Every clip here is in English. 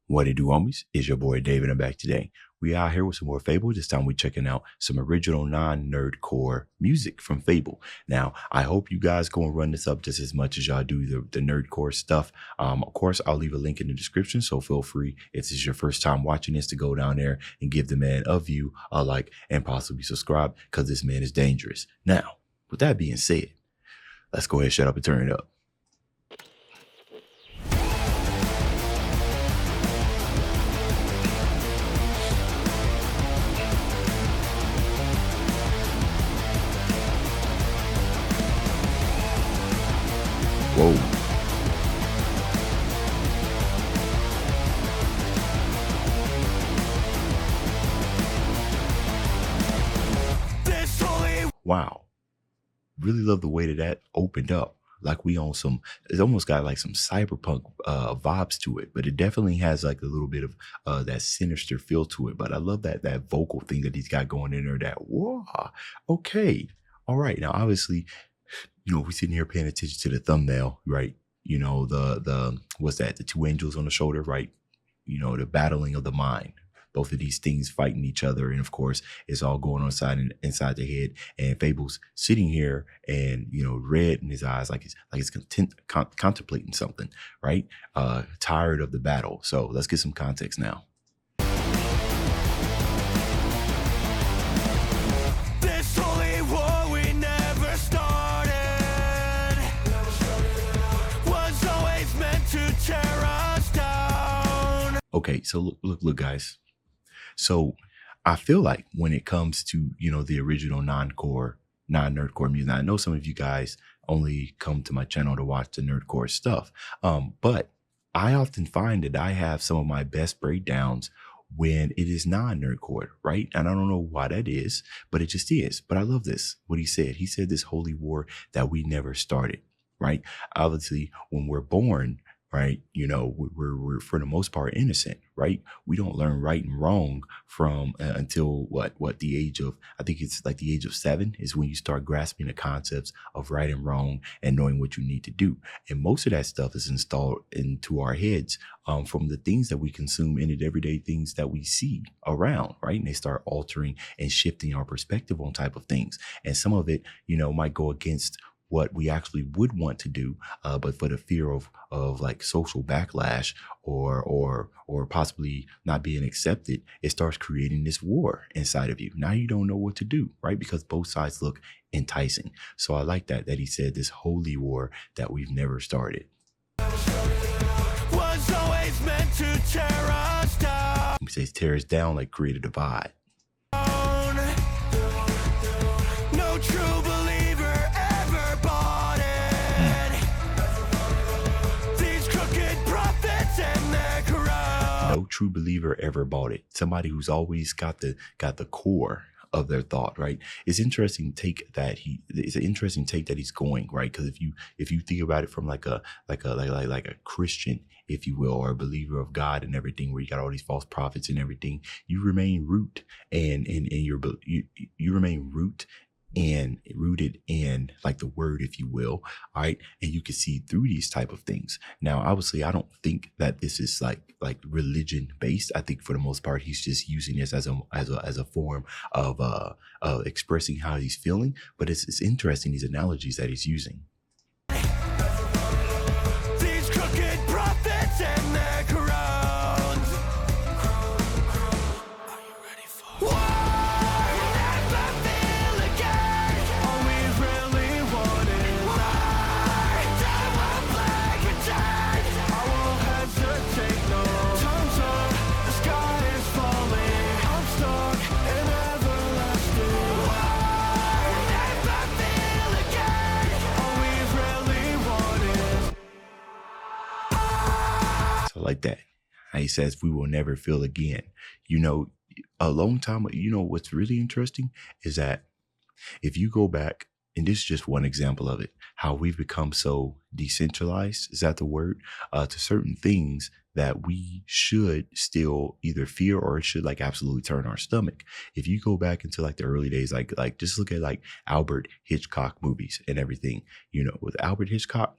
What it do, homies? It's your boy David. I'm back today. We out here with some more FabvL. This time we checking out some original non-nerdcore music from FabvL. Now, I hope you guys go and run this up just as much as y'all do the nerdcore stuff. Of course, I'll leave a link in the description, so feel free, if this is your first time watching this, to go down there and give the man a view, a like, and possibly subscribe, because this man is dangerous. Now, with that being said, let's go ahead, shut up, and turn it up. Whoa. Wow. Really love the way that opened up. Like we on some, it almost got like some cyberpunk vibes to it, but it definitely has like a little bit of that sinister feel to it. But I love that vocal thing that he's got going in there, that, whoa, okay. All right. Now, obviously, you know, we're sitting here paying attention to the thumbnail, right? You know, the what's that? The two angels on the shoulder, right? You know, the battling of the mind. Both of these things fighting each other, and of course, it's all going on inside the head. And FabvL's sitting here, and you know, red in his eyes, like he's contemplating something, right? Tired of the battle. So let's get some context now. Okay, so look, guys. So I feel like when it comes to, you know, the original non-nerdcore music, I know some of you guys only come to my channel to watch the nerdcore stuff, but I often find that I have some of my best breakdowns when it is non-nerdcore, right? And I don't know why that is, but it just is. But I love this, what he said. He said this holy war that we never started, right? Obviously, when we're born, right, you know, we're for the most part innocent, right? We don't learn right and wrong from until what the age of, I think it's like the age of 7 is when you start grasping the concepts of right and wrong and knowing what you need to do. And most of that stuff is installed into our heads from the things that we consume in it, everyday things that we see around, right? And they start altering and shifting our perspective on type of things. And some of it, you know, might go against what we actually would want to do, but for the fear of like social backlash or possibly not being accepted, it starts creating this war inside of you. Now you don't know what to do, right? Because both sides look enticing. So I like that he said this holy war that we've never started. Was always meant to tear us down. He says tear us down, like create a divide. No true believer ever bought it. These crooked prophets and their corrupt. No true believer ever bought it. Somebody who's always got the core of their thought, right? It's interesting take that it's an interesting take that he's going, right? Because if you think about it from like a Christian, if you will, or a believer of God and everything, where you got all these false prophets and everything, you remain root and you remain rooted in like the word, if you will, all right? And you can see through these type of things. Now, obviously, I don't think that this is like religion based. I think for the most part, he's just using this as a form of expressing how he's feeling. But it's interesting, these analogies that he's using. These crooked prophets and their crowns. Are you ready for war? Like that, he says we will never feel again. You know, a long time. You know what's really interesting is that if you go back, and this is just one example of it, how we've become so decentralized, is that the word, to certain things that we should still either fear or it should like absolutely turn our stomach. If you go back into like the early days, like just look at like Albert Hitchcock movies and everything, you know, with Albert Hitchcock,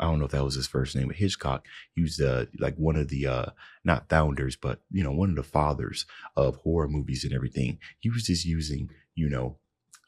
I don't know if that was his first name, but Hitchcock. He was like one of the not founders, but one of the fathers of horror movies and everything. He was just using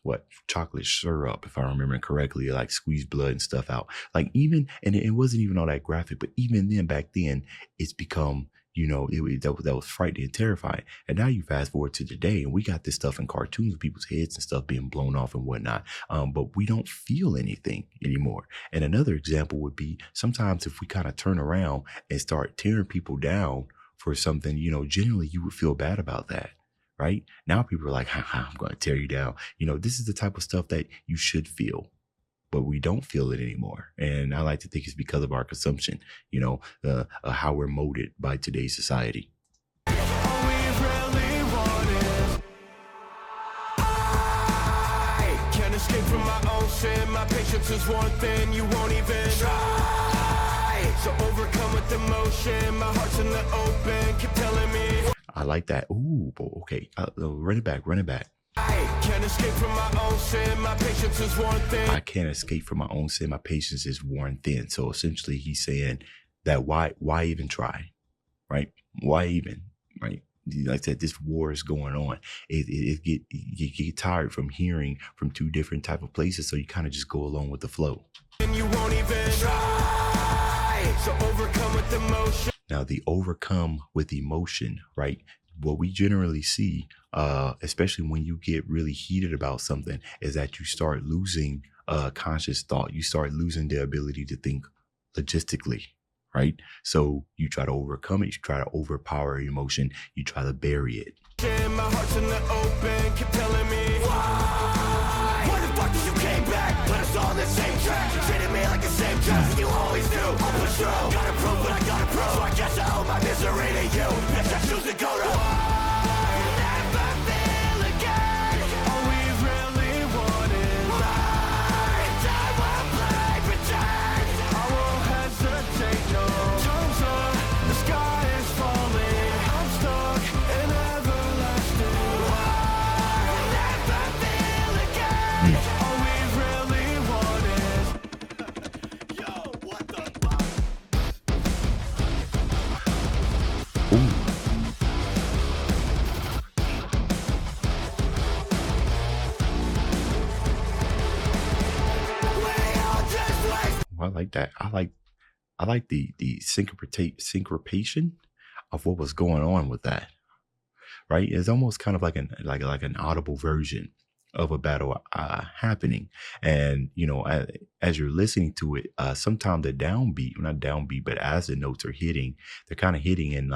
what chocolate syrup, if I remember correctly, like squeeze blood and stuff out. Like even, and it wasn't even all that graphic, but even then, back then, it's become, that was frightening and terrifying. And now you fast forward to today, and we got this stuff in cartoons with people's heads and stuff being blown off and whatnot. But we don't feel anything anymore. And another example would be sometimes if we kind of turn around and start tearing people down for something, generally you would feel bad about that. Right now, people are like, I'm going to tear you down. This is the type of stuff that you should feel, but we don't feel it anymore. And I like to think it's because of our consumption, how we're molded by today's society. I can't escape from my own sin. My patience is one thing you won't even try. So overcome with emotion. My heart's in the open. Keep telling me. I like that. Ooh, okay. Run it back. I can't escape from my own sin. My patience is worn thin. I can't escape from my own sin. My patience is worn thin. So essentially, he's saying that why even try, right? Why even, right? Like I said, this war is going on. You get tired from hearing from two different type of places, so you kind of just go along with the flow. And you won't even try. So overcome with emotion. Now, the overcome with emotion, right? What we generally see, especially when you get really heated about something, is that you start losing conscious thought. You start losing the ability to think logistically, right? So you try to overcome it. You try to overpower emotion. You try to bury it. My heart's in the open. Keep telling me why? Why the fuck did you came back? Put us all on the same track. You treated me like the same trash you always do. I'll push through. Gotta prove what I gotta prove. So I guess I owe my misery to you. Bitch, I choose to go to never feel again. All we really want is right. I will play pretend. I won't hesitate, no. Time's up, the sky is falling. I'm stuck in everlasting. Never feel again. All we really want is yo, what the fuck? I like that. I like the syncopation of what was going on with that. Right? It's almost kind of like an audible version of a battle happening. And as you're listening to it, sometimes the downbeat, not downbeat, but as the notes are hitting, they're kind of hitting in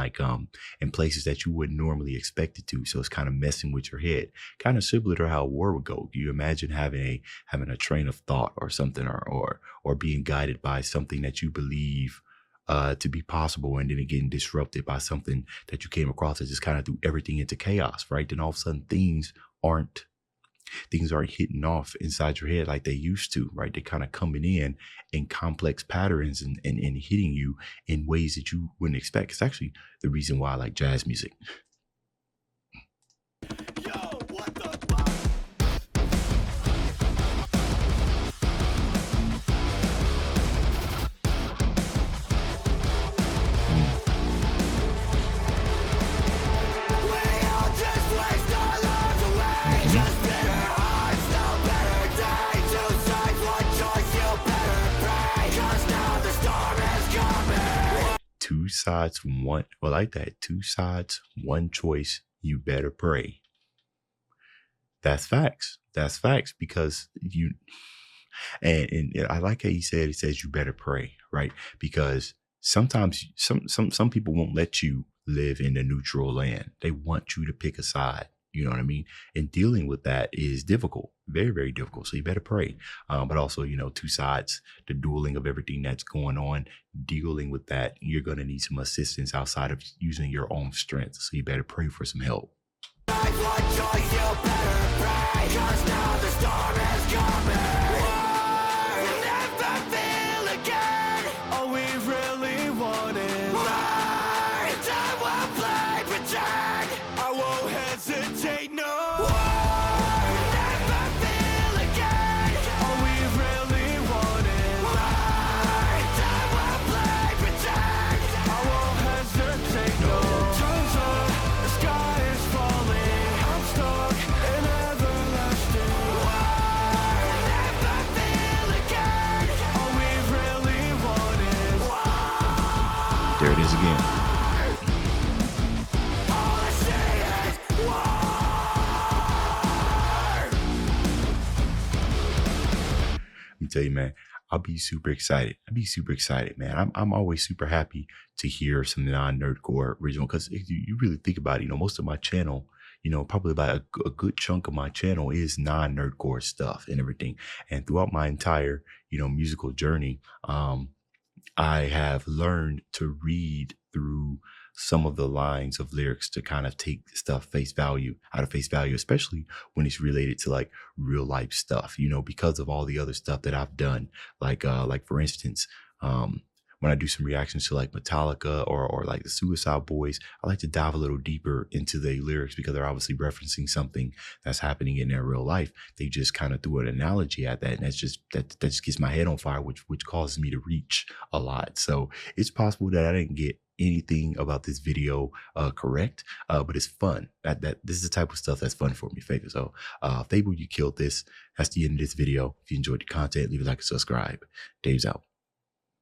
in places that you wouldn't normally expect it to. So it's kind of messing with your head, kind of similar to how war would go. You imagine having a train of thought or something, or being guided by something that you believe to be possible, and then it getting disrupted by something that you came across that just kind of threw everything into chaos, right? Then all of a sudden things aren't hitting off inside your head like they used to, right? They're kind of coming in complex patterns and hitting you in ways that you wouldn't expect. It's actually the reason why I like jazz music. Yo, what the fuck? We all just waste our lives away. Just bitter hearts, no better day. Two sides, one choice, you better pray. 'Cause now the storm is coming. Two sides, one. Well, I like that. Two sides, one choice. You better pray. That's facts. That's facts, because and I like how he says you better pray, right? Because sometimes some people won't let you live in the neutral land. They want you to pick a side. You know what I mean? And dealing with that is difficult, very, very difficult. So you better pray. But also, two sides, the dueling of everything that's going on, dealing with that, you're going to need some assistance outside of using your own strength. So you better pray for some help. One choice, you better pray. 'Cause now the storm is coming. We'll never feel again. All we really want is right. I will play pretend. I won't hesitate, no. We'll never feel again. All we really want is right. I tell you, man, I'll be super excited. I'd be super excited, man. I'm always super happy to hear some non-nerdcore original because if you really think about it, most of my channel, probably about a good chunk of my channel is non-nerdcore stuff and everything. And throughout my entire, musical journey, I have learned to read through some of the lines of lyrics to kind of take stuff out of face value, especially when it's related to like real life stuff, because of all the other stuff that I've done. Like for instance, when I do some reactions to like Metallica or like the Suicide Boys, I like to dive a little deeper into the lyrics because they're obviously referencing something that's happening in their real life. They just kind of threw an analogy at that, and that just gets my head on fire, which causes me to reach a lot. So it's possible that I didn't get anything about this video correct, but it's fun. That this is the type of stuff that's fun for me, FabvL. So FabvL, you killed this. That's the end of this video. If you enjoyed the content, leave a like and subscribe. Dave's out.